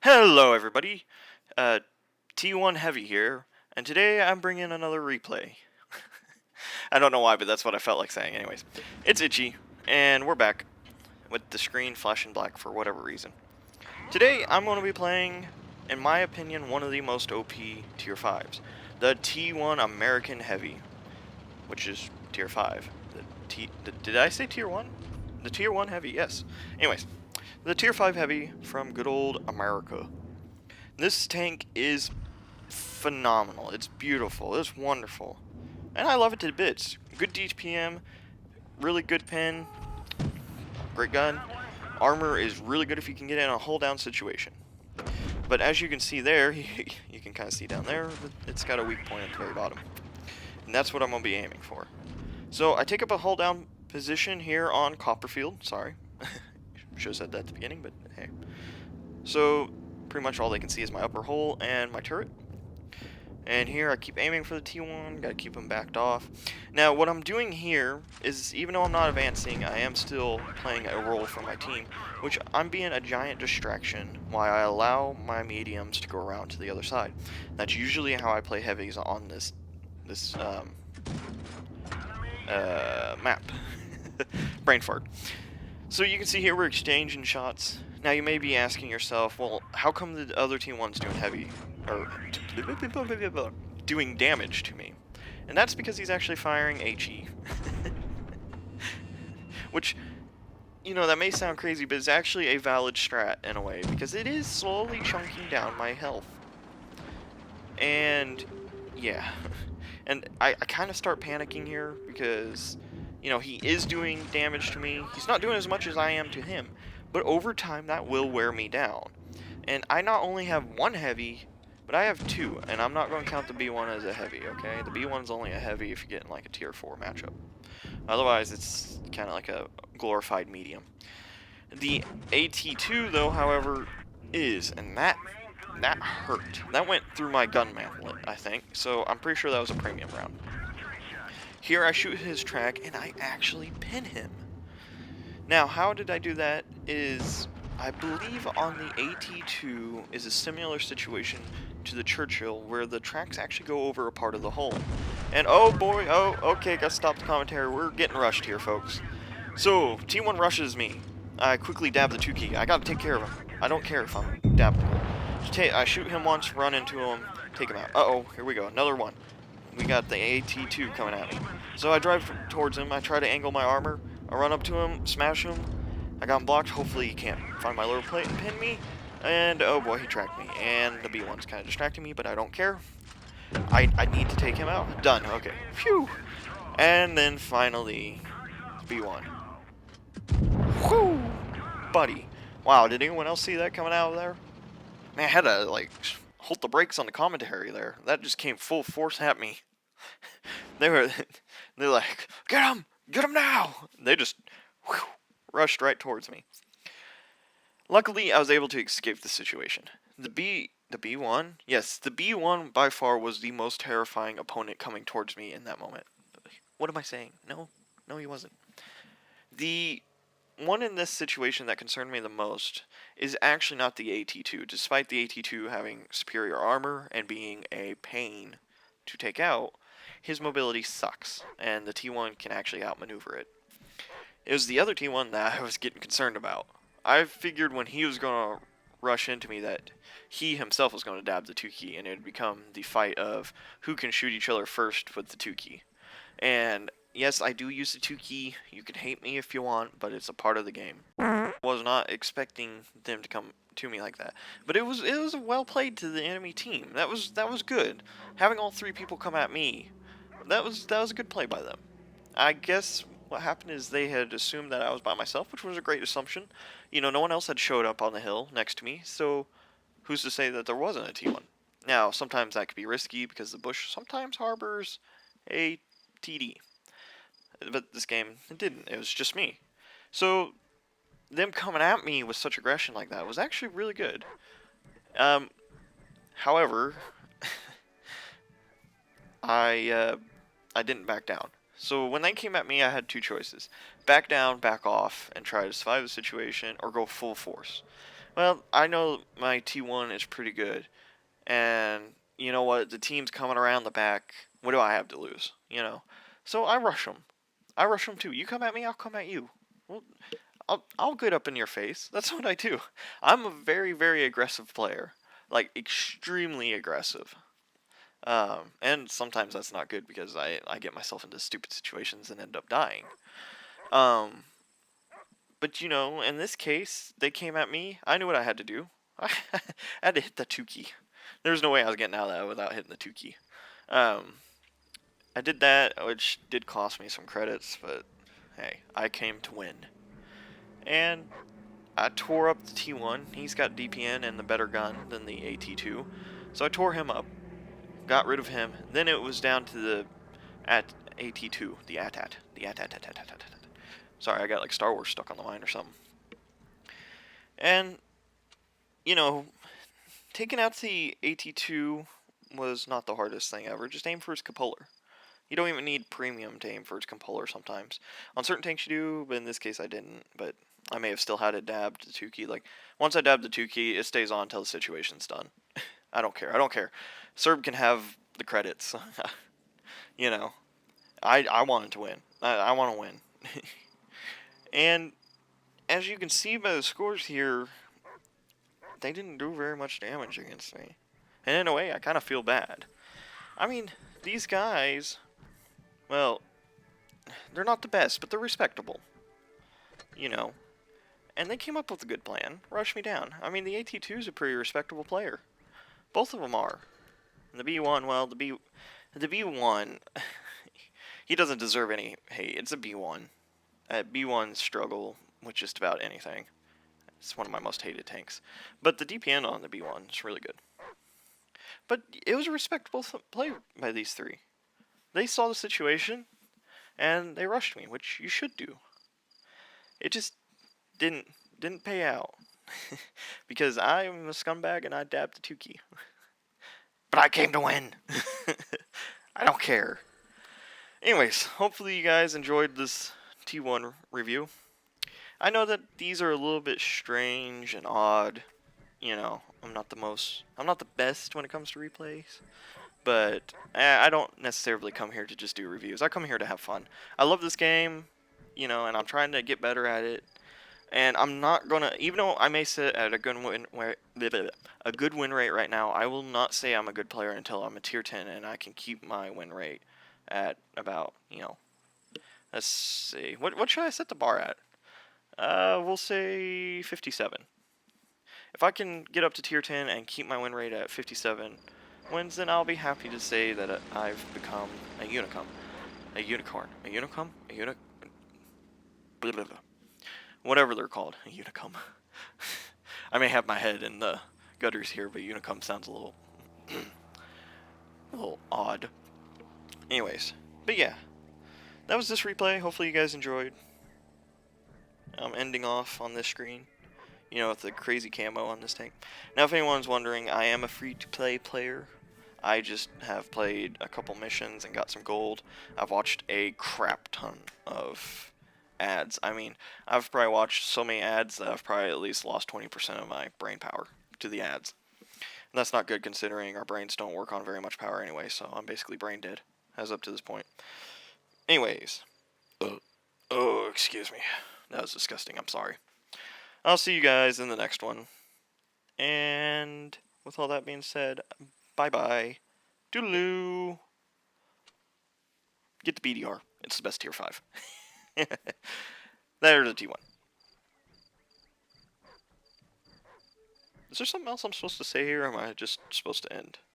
Hello, everybody. Uh, T1 Heavy here, and today I'm bringing another replay. I don't know why, but that's what I felt like saying. Anyways, it's Itchy, and we're back with the screen flashing black for whatever reason. Today I'm going to be playing, in my opinion, one of the most OP Tier 5s, the T1 American Heavy, which is Tier 5. Did I say Tier 1? The Tier 1 Heavy, yes. Anyways, the Tier 5 Heavy from good old America. This tank is phenomenal. It's beautiful. It's wonderful. And I love it to bits. Good DPM, really good pin, great gun. Armor is really good if you can get in a hold down situation. But as you can see there, you can kind of see down there, it's got a weak point at the very bottom. And that's what I'm going to be aiming for. So I take up a hold down position here on Copperfield. Sorry. Should have said that at the beginning, but hey. So pretty much all they can see is my upper hull and my turret. And here I keep aiming for the T1, gotta keep them backed off. Now what I'm doing here is, even though I'm not advancing, I am still playing a role for my team, which I'm being a giant distraction while I allow my mediums to go around to the other side. That's usually how I play heavies on this map. Brain fart. So you can see here we're exchanging shots. Now you may be asking yourself, well, how come the other T1's doing heavy, or doing damage to me? And that's because he's actually firing HE. Which, you know, that may sound crazy, but it's actually a valid strat in a way, because it is slowly chunking down my health. And, yeah. And I kind of start panicking here, because, you know, he is doing damage to me. He's not doing as much as I am to him, but over time that will wear me down. And I not only have one heavy, but I have two, and I'm not going to count the B1 as a heavy, okay? The B1's only a heavy if you're getting like a tier 4 matchup. Otherwise, it's kind of like a glorified medium. The AT2, though, however, is, and that hurt. That went through my gun mantlet, I think, so I'm pretty sure that was a premium round. Here I shoot his track, and I actually pin him. Now, how did I do that is, I believe on the AT2 is a similar situation to the Churchill, where the tracks actually go over a part of the hull. And oh boy, oh, okay, gotta stop the commentary, we're getting rushed here, folks. So, T1 rushes me. I quickly dab the 2 key. I gotta take care of him. I don't care if I'm dabbing him. I shoot him once, run into him, take him out. Uh-oh, here we go, another one. We got the AT2 coming at me. So I drive towards him, I try to angle my armor, I run up to him, smash him. I got him blocked, hopefully he can't find my lower plate and pin me. And oh boy, he tracked me. And the B1's kind of distracting me, but I don't care. I need to take him out. Done, okay. Phew. And then finally, B1. Whew! Buddy. Wow, did anyone else see that coming out of there? Man, I had to, like, hold the brakes on the commentary there. That just came full force at me. They're like, get him now! They just whew, rushed right towards me. Luckily, I was able to escape the situation. The B1? Yes, the B1 by far was the most terrifying opponent coming towards me in that moment. What am I saying? No, he wasn't. The one in this situation that concerned me the most is actually not the AT2, despite the AT2 having superior armor and being a pain to take out. His mobility sucks, and the T1 can actually outmaneuver it. It was the other T1 that I was getting concerned about. I figured when he was going to rush into me that he himself was going to dab the 2 key, and it would become the fight of who can shoot each other first with the 2 key. And yes, I do use the 2 key. You can hate me if you want, but it's a part of the game. I was not expecting them to come to me like that, but it was well played to the enemy team. That was good. Having all 3 people come at me, that was a good play by them. I guess what happened is they had assumed that I was by myself, which was a great assumption. You know, no one else had showed up on the hill next to me, so who's to say that there wasn't a T1? Now, sometimes that could be risky because the bush sometimes harbors a TD. But this game, it didn't. It was just me. So, them coming at me with such aggression like that was actually really good. However, I didn't back down. So when they came at me, I had 2 choices. Back down, back off, and try to survive the situation, or go full force. Well, I know my T1 is pretty good, and you know what? The team's coming around the back. What do I have to lose? You know, so I rush them. I rush them too. You come at me, I'll come at you. Well, I'll get up in your face. That's what I do. I'm a very very aggressive player, like extremely aggressive. And sometimes that's not good because I get myself into stupid situations and end up dying. Um, but you know, in this case, they came at me. I knew what I had to do. I had to hit the 2 key. There was no way I was getting out of that without hitting the 2 key. Um, I did that, which did cost me some credits, but hey, I came to win. And I tore up the T1. He's got DPN and the better gun than the AT2. So I tore him up, got rid of him. Then it was down to the at AT2, the AT-AT, the AT-AT-AT-AT-AT. Sorry, I got like Star Wars stuck on the line or something. And, you know, taking out the AT2 was not the hardest thing ever. Just aim for his cupola. You don't even need premium to aim for his cupola sometimes. On certain tanks you do, but in this case I didn't. But I may have still had it dabbed the 2 key. Like, once I dab the 2 key, it stays on until the situation's done. I don't care. I don't care. Serb can have the credits. You know, I wanted to win. I want to win. And as you can see by the scores here, they didn't do very much damage against me. And in a way, I kind of feel bad. I mean, these guys, well, they're not the best, but they're respectable. You know, and they came up with a good plan. Rush me down. I mean, the AT2 is a pretty respectable player. Both of them are. And the B1, well, the B1, he doesn't deserve any hate. It's a B1. B1 struggle with just about anything. It's one of my most hated tanks. But the DPN on the B1 is really good. But it was a respectable play by these three. They saw the situation, and they rushed me, which you should do. It just didn't pay out. Because I'm a scumbag and I dabbed the 2 key. But I came to win. I don't care. Anyways, hopefully you guys enjoyed this T1 review. I know that these are a little bit strange and odd. You know, I'm not the best when it comes to replays. But I don't necessarily come here to just do reviews. I come here to have fun. I love this game, you know, and I'm trying to get better at it. And I'm not gonna, even though I may sit at a good win rate right now, I will not say I'm a good player until I'm a tier 10 and I can keep my win rate at about, you know, let's see, what should I set the bar at? We'll say 57. If I can get up to tier 10 and keep my win rate at 57 wins, then I'll be happy to say that I've become a unicorn. A unicorn. A unicum? A unic... Whatever they're called. A unicum. I may have my head in the gutters here, but unicum sounds a little... a little odd. Anyways. But yeah. That was this replay. Hopefully you guys enjoyed. I'm ending off on this screen. You know, with the crazy camo on this tank. Now, if anyone's wondering, I am a free-to-play player. I just have played a couple missions and got some gold. I've watched a crap ton of ads. I mean, I've probably watched so many ads that I've probably at least lost 20% of my brain power to the ads. And that's not good considering our brains don't work on very much power anyway, so I'm basically brain dead as up to this point. Anyways. Oh, excuse me. That was disgusting. I'm sorry. I'll see you guys in the next one. And with all that being said, bye-bye. Doodaloo. Get the BDR. It's the best tier 5. There's a T1. Is there something else I'm supposed to say here, or am I just supposed to end?